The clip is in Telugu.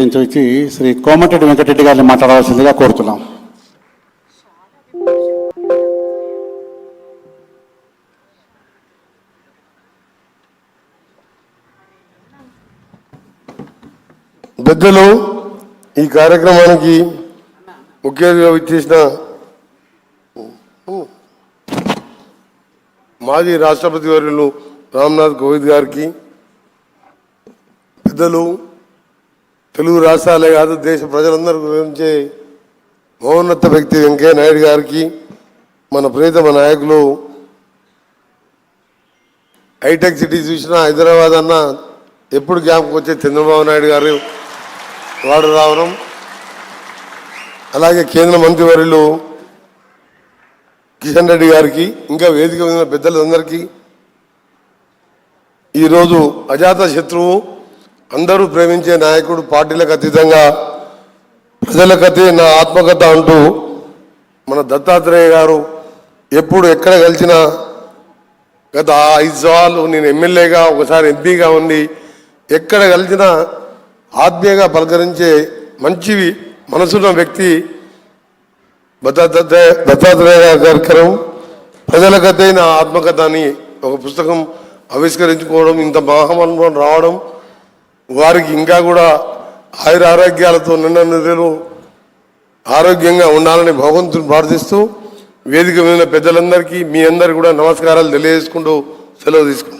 నుంచి వచ్చి శ్రీ కోమటిరెడ్డి వెంకటరెడ్డి గారిని మాట్లాడవలసిందిగా కోరుతున్నాం. పెద్దలు, ఈ కార్యక్రమానికి ముఖ్య అతిథిగా విచ్చేసిన మాజీ రాష్ట్రపతి వర్యులు రామ్నాథ్ కోవింద్ గారికి, పెద్దలు, తెలుగు రాష్ట్రాలే కాదు దేశ ప్రజలందరూ గురించే మహోన్నత వ్యక్తి వెంకయ్య నాయుడు గారికి, మన ప్రియతమ నాయకులు హైటెక్ సిటీ చూసిన హైదరాబాద్ అన్న ఎప్పుడు జ్ఞాపకం వచ్చే చంద్రబాబు నాయుడు గారు వాడు రావడం, అలాగే కేంద్ర మంత్రివర్యులు కిషన్ రెడ్డి గారికి, ఇంకా వేదిక మీద పెద్దలందరికీ, ఈరోజు అజాత శత్రువు, అందరూ ప్రేమించే నాయకుడు, పార్టీలకు అతీతంగా ప్రజలకతే నా ఆత్మకథ అంటూ మన దత్తాత్రేయ గారు ఎప్పుడు ఎక్కడ కలిసినా గత 5 సంవత్సరాలు నేను ఎమ్మెల్యేగా ఒకసారి ఎంపీగా ఉండి ఎక్కడ కలిసినా ఆత్మీయంగా పలకరించే మంచి మనసున్న వ్యక్తి దత్తాత్రేయ కార్యక్రమం. ప్రజలకతే నా ఆత్మకథ అని ఒక పుస్తకం ఆవిష్కరించుకోవడం, ఇంత మహామనుభవం రావడం, వారికి ఇంకా కూడా ఆయుర ఆరోగ్యాలతో నిండు ఆరోగ్యంగా ఉండాలని భగవంతుని ప్రార్థిస్తూ వేదిక మీద పెద్దలందరికీ మీ అందరికీ కూడా నమస్కారాలు తెలియజేసుకుంటూ సెలవు తీసుకుంటాం.